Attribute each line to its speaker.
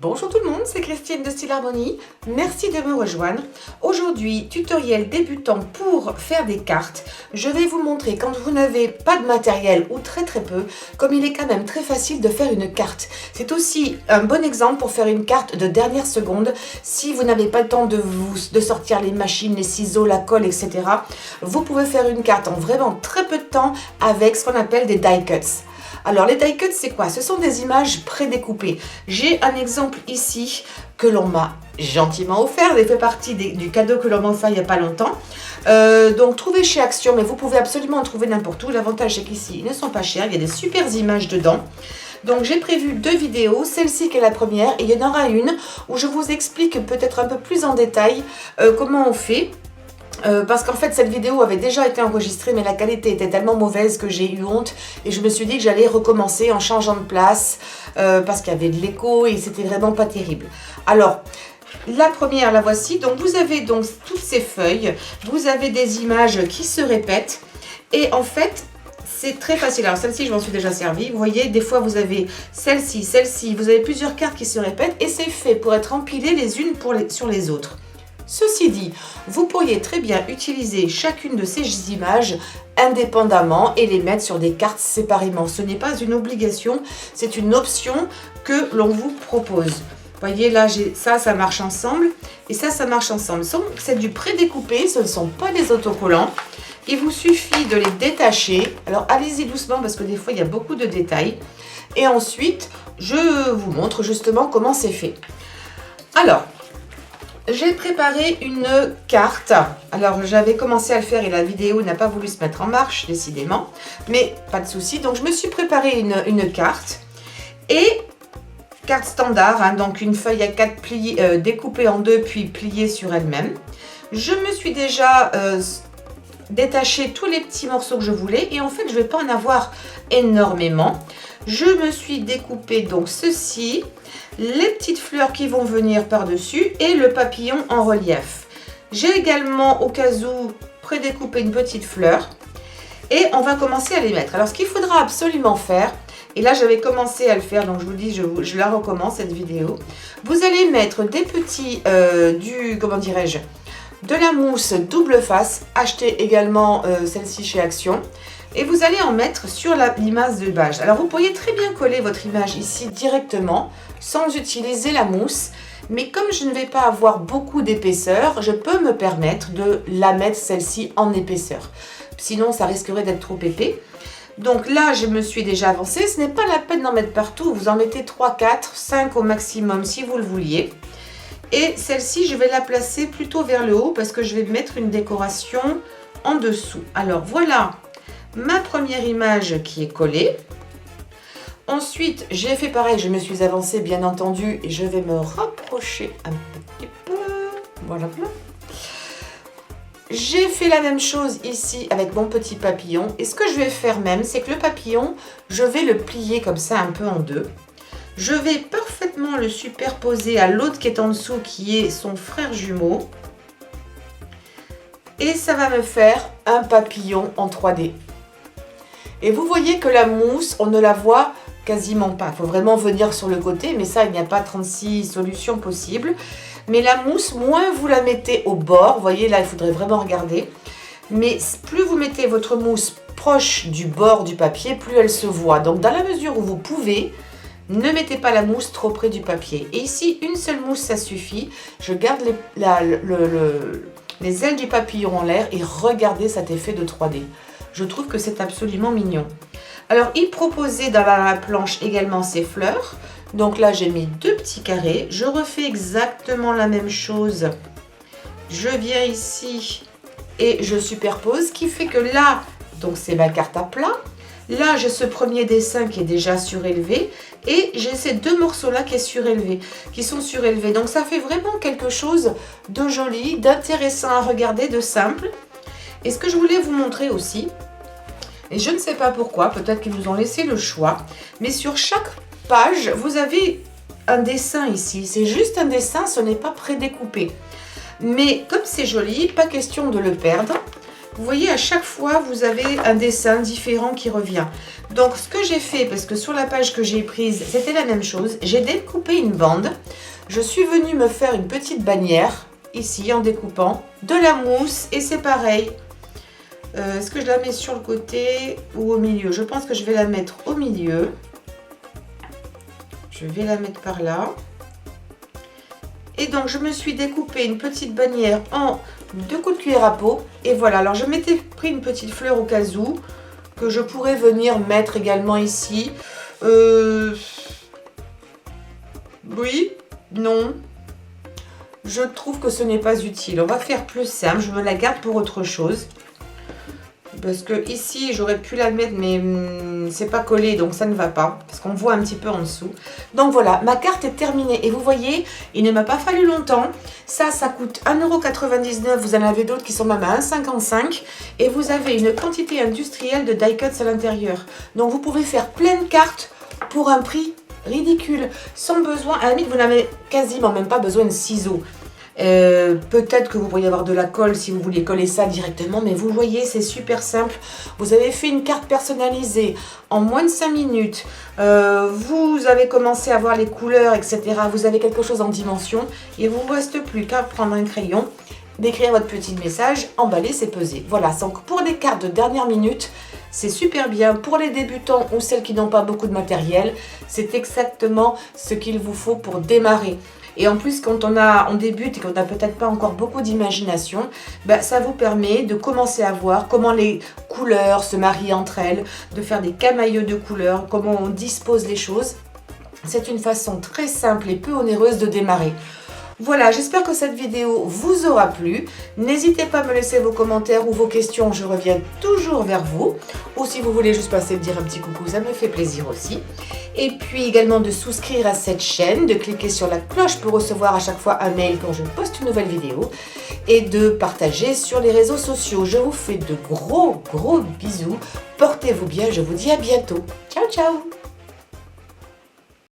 Speaker 1: Bonjour tout le monde, c'est Christine de Style Harmonie. Merci de me rejoindre. Aujourd'hui, tutoriel débutant pour faire des cartes. Je vais vous montrer quand vous n'avez pas de matériel ou très peu, comme il est quand même très facile de faire une carte. C'est aussi un bon exemple pour faire une carte de dernière seconde. Si vous n'avez pas le temps de sortir les machines, les ciseaux, la colle, etc. Vous pouvez faire une carte en vraiment très peu de temps avec ce qu'on appelle des die cuts. Alors les die cuts, c'est quoi? Ce sont des images prédécoupées. J'ai un exemple ici que l'on m'a gentiment offert. Il fait partie du cadeau que l'on m'a offert il n'y a pas longtemps. Donc trouvez chez Action, mais vous pouvez absolument en trouver n'importe où. L'avantage c'est qu'ici, ils ne sont pas chers. Il y a des super images dedans. Donc j'ai prévu 2 vidéos, celle-ci qui est la première, et il y en aura une où je vous explique peut-être un peu plus en détail comment on fait. Parce qu'en fait cette vidéo avait déjà été enregistrée mais la qualité était tellement mauvaise que j'ai eu honte et je me suis dit que j'allais recommencer en changeant de place parce qu'il y avait de l'écho et c'était vraiment pas terrible. Alors la première, la voici. Donc vous avez donc toutes ces feuilles, vous avez des images qui se répètent et en fait c'est très facile. Alors celle-ci je m'en suis déjà servi, vous voyez des fois vous avez celle-ci, vous avez plusieurs cartes qui se répètent et c'est fait pour être empilées les unes sur les autres. Ceci dit, vous pourriez très bien utiliser chacune de ces images indépendamment et les mettre sur des cartes séparément. Ce n'est pas une obligation, c'est une option que l'on vous propose. Vous voyez là, ça marche ensemble et ça marche ensemble. C'est du prédécoupé, ce ne sont pas des autocollants. Il vous suffit de les détacher. Alors allez-y doucement parce que des fois il y a beaucoup de détails. Et ensuite, je vous montre justement comment c'est fait. Alors, j'ai préparé une carte. Alors, j'avais commencé à le faire et la vidéo n'a pas voulu se mettre en marche, décidément. Mais pas de souci. Donc, je me suis préparé une carte. Et carte standard, hein, donc une feuille à 4 plis découpée en 2 puis pliée sur elle-même. Je me suis déjà détaché tous les petits morceaux que je voulais. Et en fait, je ne vais pas en avoir énormément. Je me suis découpé donc ceci. Les petites fleurs qui vont venir par-dessus et le papillon en relief. J'ai également au cas où prédécoupé une petite fleur et on va commencer à les mettre. Alors ce qu'il faudra absolument faire, et là j'avais commencé à le faire donc je vous dis, je la recommence cette vidéo. Vous allez mettre des petits, de la mousse double face, achetez également celle-ci chez Action. Et vous allez en mettre sur l'image de base. Alors vous pourriez très bien coller votre image ici directement sans utiliser la mousse. Mais comme je ne vais pas avoir beaucoup d'épaisseur, je peux me permettre de la mettre celle-ci en épaisseur. Sinon ça risquerait d'être trop épais. Donc là je me suis déjà avancée. Ce n'est pas la peine d'en mettre partout. Vous en mettez 3, 4, 5 au maximum si vous le vouliez. Et celle-ci je vais la placer plutôt vers le haut parce que je vais mettre une décoration en dessous. Alors voilà ma première image qui est collée. Ensuite, j'ai fait pareil, je me suis avancée bien entendu et je vais me rapprocher un petit peu. Voilà. J'ai fait la même chose ici avec mon petit papillon. Et ce que je vais faire même, c'est que le papillon, je vais le plier comme ça un peu en deux. Je vais parfaitement le superposer à l'autre qui est en dessous, qui est son frère jumeau. Et ça va me faire un papillon en 3D. Et vous voyez que la mousse, on ne la voit quasiment pas. Il faut vraiment venir sur le côté, mais ça, il n'y a pas 36 solutions possibles. Mais la mousse, moins vous la mettez au bord, vous voyez là, il faudrait vraiment regarder. Mais plus vous mettez votre mousse proche du bord du papier, plus elle se voit. Donc dans la mesure où vous pouvez, ne mettez pas la mousse trop près du papier. Et ici, une seule mousse, ça suffit. Je garde les ailes du papillon en l'air et regardez cet effet de 3D. Je trouve que c'est absolument mignon. Alors, il proposait dans la planche également ces fleurs. Donc là, j'ai mis 2 petits carrés. Je refais exactement la même chose. Je viens ici et je superpose, ce qui fait que là, donc c'est ma carte à plat. Là, j'ai ce premier dessin qui est déjà surélevé et j'ai ces 2 morceaux-là qui sont surélevés. Donc, ça fait vraiment quelque chose de joli, d'intéressant à regarder, de simple. Et ce que je voulais vous montrer aussi, et je ne sais pas pourquoi, peut-être qu'ils vous ont laissé le choix, mais sur chaque page, vous avez un dessin ici. C'est juste un dessin, ce n'est pas prédécoupé. Mais comme c'est joli, pas question de le perdre. Vous voyez, à chaque fois, vous avez un dessin différent qui revient. Donc, ce que j'ai fait, parce que sur la page que j'ai prise, c'était la même chose. J'ai découpé une bande. Je suis venue me faire une petite bannière, ici, en découpant de la mousse. Et c'est pareil. Est-ce que je la mets sur le côté ou au milieu? Je pense que je vais la mettre au milieu. Je vais la mettre par là. Et donc, je me suis découpé une petite bannière en 2 coups de cuillère à peau. Et voilà, alors je m'étais pris une petite fleur au cas où, que je pourrais venir mettre également ici. Oui, non. Je trouve que ce n'est pas utile. On va faire plus simple, je me la garde pour autre chose. Parce que ici, j'aurais pu la mettre, mais c'est pas collé, donc ça ne va pas. Parce qu'on voit un petit peu en dessous. Donc voilà, ma carte est terminée. Et vous voyez, il ne m'a pas fallu longtemps. Ça coûte 1,99 €. Vous en avez d'autres qui sont même à 1,55 €. Et vous avez une quantité industrielle de die cuts à l'intérieur. Donc vous pouvez faire plein de cartes pour un prix ridicule. Sans besoin, à la limite, vous n'avez quasiment même pas besoin de ciseaux. Peut-être que vous pourriez avoir de la colle si vous vouliez coller ça directement, mais vous voyez, c'est super simple. Vous avez fait une carte personnalisée en moins de 5 minutes. Vous avez commencé à voir les couleurs, etc. Vous avez quelque chose en dimension. Il ne vous reste plus qu'à prendre un crayon, d'écrire votre petit message, emballer, c'est pesé. Voilà, donc pour des cartes de dernière minute, c'est super bien. Pour les débutants ou celles qui n'ont pas beaucoup de matériel, c'est exactement ce qu'il vous faut pour démarrer. Et en plus, quand on débute et qu'on n'a peut-être pas encore beaucoup d'imagination, ça vous permet de commencer à voir comment les couleurs se marient entre elles, de faire des camaïeux de couleurs, comment on dispose les choses. C'est une façon très simple et peu onéreuse de démarrer. Voilà, j'espère que cette vidéo vous aura plu. N'hésitez pas à me laisser vos commentaires ou vos questions, je reviens toujours vers vous. Ou si vous voulez juste passer me dire un petit coucou, ça me fait plaisir aussi. Et puis également de souscrire à cette chaîne, de cliquer sur la cloche pour recevoir à chaque fois un mail quand je poste une nouvelle vidéo. Et de partager sur les réseaux sociaux. Je vous fais de gros bisous. Portez-vous bien, je vous dis à bientôt. Ciao, ciao!